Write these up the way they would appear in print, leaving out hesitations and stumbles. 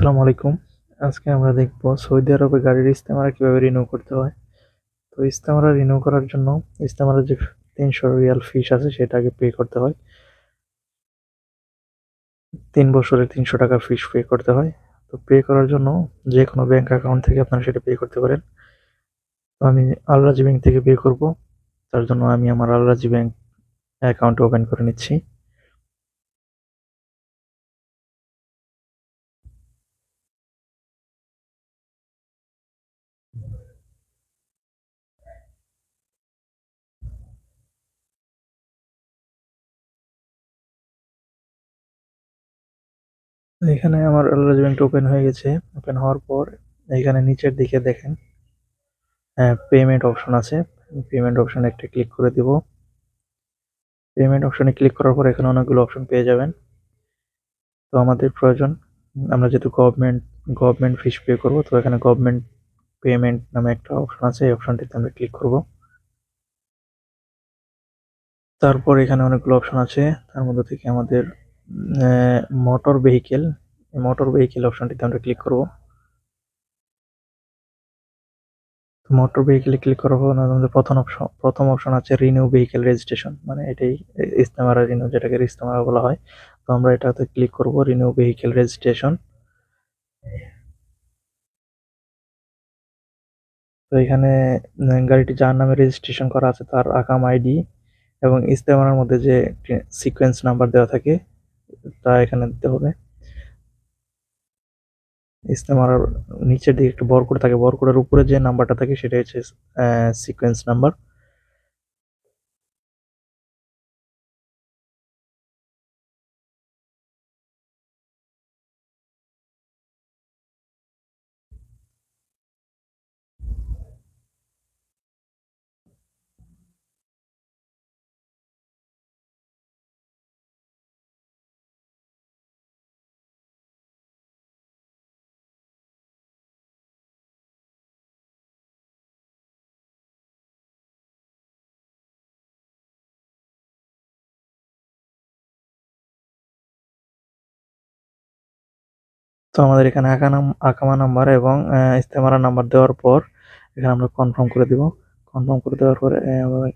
আসসালামু আলাইকুম। আজকে আমরা দেখব সৌদি আরবে গাড়ির ইস্তেমারা কিভাবে রিনিউ করতে হয়। তো ইস্তেমারা রিনিউ করার জন্য ইস্তেমারার যে ৩০০ রিয়াল ফিস আছে সেটা আগে পে করতে হয়। ৩ বছরের ৳৩০০ ফিস পে করতে হয়। তো পে করার জন্য যেকোনো ব্যাংক অ্যাকাউন্ট থেকে আপনারা সেটা পে করতে পারেন। তো আমি আল রাজি ব্যাংক থেকে পে করব। তার জন্য আমি আমার আল রাজি ব্যাংক অ্যাকাউন্ট ওপেন করে নিচ্ছি। তো এখানে আমার আল রাজি ব্যাংকটা ওপেন হয়ে গেছে। ওপেন হওয়ার পর এখানে নিচের দিকে দেখেন পেমেন্ট অপশন আছে। পেমেন্ট অপশনে একটা ক্লিক করে দিব। পেমেন্ট অপশনে ক্লিক করার পর এখানে অনেকগুলো অপশন পেয়ে যাবেন। তো আমাদের প্রয়োজন আমরা যেহেতু গভর্নমেন্ট ফিস পে করব, তো এখানে গভর্নমেন্ট পেমেন্ট নামে একটা অপশন আছে, এই অপশনটিতে আমরা ক্লিক করব। তারপর এখানে অনেকগুলো অপশন আছে, তার মধ্যে থেকে আমাদের মোটর ভেহিকেল, এই মোটর ভেহিকেল অপশনটিতে আমরা ক্লিক করব। মোটর ভেহিকেলে ক্লিক করার পর আমাদের প্রথম অপশন আছে রিনিউ ভেহিকেল রেজিস্ট্রেশন, মানে এটাই ইস্তেমারা রিনিউ, যেটাকে ইস্তেমারা বলা হয়। তো আমরা এটাতে ক্লিক করব, রিনিউ ভেহিকেল রেজিস্ট্রেশন। তো এখানে গাড়িটি যার নামে রেজিস্ট্রেশন করা আছে তার আকাম আইডি এবং ইস্তেমারার মধ্যে যে সিকোয়েন্স নাম্বার দেওয়া থাকে তা এখানে দিতে হবে। ইস্তেমারার নিচের দিকে একটা বরকোড থাকে, বরকোডের উপরে যে নাম্বারটা থাকে সেটা হচ্ছে সিকোয়েন্স নাম্বার। তো আমাদের এখানে আকামা নাম্বার এবং ইস্তেমারা নাম্বার দেওয়ার পর এখানে আমরা কনফার্ম করে দিব। কনফার্ম করে দেওয়ার পরে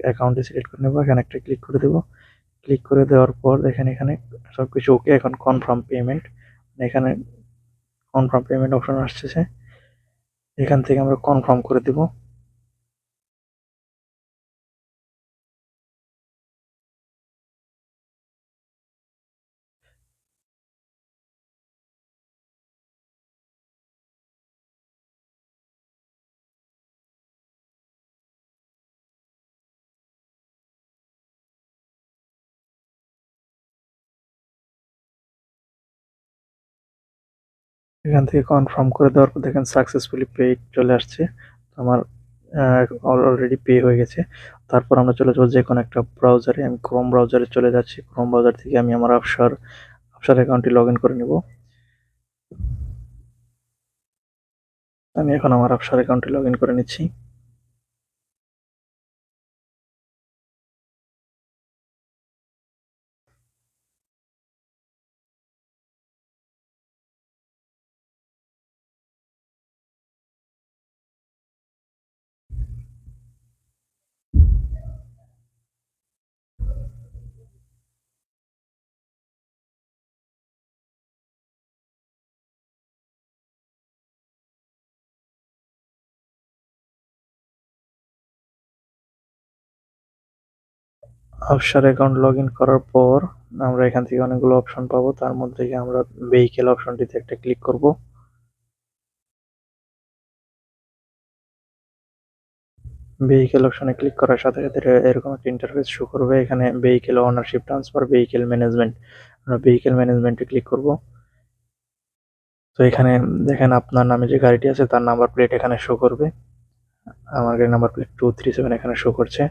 অ্যাকাউন্টে সিলেক্ট করে নেব, এখানে একটা ক্লিক করে দেব। ক্লিক করে দেওয়ার পর দেখেন এখানে সবকিছু ওকে। এখন কনফার্ম পেমেন্ট, এখানে কনফার্ম পেমেন্ট অপশন আসছে, এখান থেকে আমরা কনফার্ম করে দিব। এখান থেকে কনফার্ম করে দেওয়ার পর দেখেন সাকসেসফুলি পেইড চলে আসছে। আমার অলরেডি পে হয়ে গেছে। তারপর আমরা চলে যাবো যে কোনো একটা ব্রাউজারে। আমি ক্রোম ব্রাউজারে চলে যাচ্ছি। ক্রোম ব্রাউজার থেকে আমি আমার আফসার অ্যাকাউন্টটি লগ ইন করে নেব। আমি এখন আমার আফসার অ্যাকাউন্টটি লগ ইন করে নিচ্ছি। আফসার অ্যাকাউন্ট লগ ইন করার পর আমরা এখান থেকে অনেকগুলো অপশন পাবো, তার মধ্যে থেকে আমরা ভেহিকেল অপশনটিতে একটা ক্লিক করব। ভেহিকেল অপশনে ক্লিক করার সাথে সাথে এরকম একটা ইন্টারফেস শো করবে। এখানে vehicle ownership transfer, vehicle management, আমরা ভেহিকেল ম্যানেজমেন্টে ক্লিক করব। তো এখানে দেখেন আপনার নামে যে গাড়িটি আছে তার নাম্বার প্লেট এখানে শো করবে। আমার গাড়ির নাম্বার প্লেট 237 এখানে শো করছে।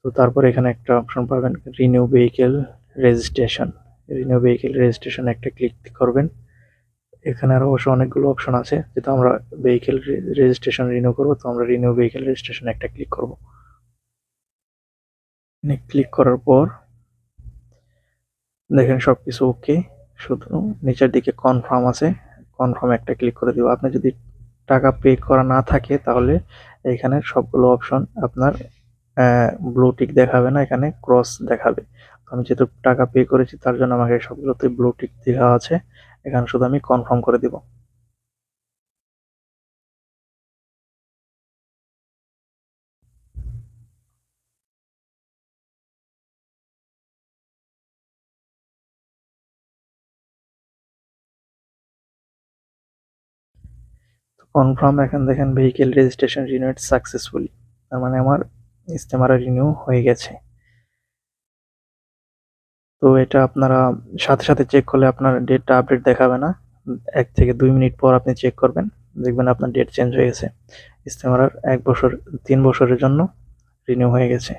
তো তারপর এখানে একটা অপশন পাবেন renew vehicle registration. Renew vehicle registration একটা ক্লিক করবেন। এখানে আরো অবশ্য অনেকগুলো অপশন আছে, যেহেতু আমরা ভেহিকেল রেজিস্ট্রেশন রিনিউ করবো তো আমরা রিনিউ ভেহিকেল রেজিস্ট্রেশন একটা ক্লিক করব। ক্লিক করার পর দেখেন সবকিছু ওকে, শুধু নিচের দিকে কনফার্ম আছে। কনফার্ম একটা ক্লিক করে দিব। আপনি যদি টাকা পে করা না থাকে তাহলে এইখানে সবগুলো অপশন আপনার ব্লু টিক দেখাবে না, এখানে ক্রস দেখাবে। আমি যেহেতু টাকা পে করেছি তার জন্য আমাকে সবগুলোতে ব্লু টিক দেওয়া আছে, এখানে শুধু আমি কনফার্ম করে দিব। কনফার্ম, এখন দেখেন ভেহিকেল রেজিস্ট্রেশন রিনিউড সাকসেসফুলি, তার মানে আমার ইস্তেমারা রিনিউ হয়ে গেছে। তো এটা আপনারা সাথে সাথে চেক করলে আপনার ডেটটা আপডেট দেখাবে না। ১ থেকে ২ মিনিট পর আপনি চেক করবেন, দেখবেন আপনার ডেট চেঞ্জ হয়ে গেছে। ইস্তেমারার ১ বছর ৩ বছরের জন্য রিনিউ হয়ে গেছে।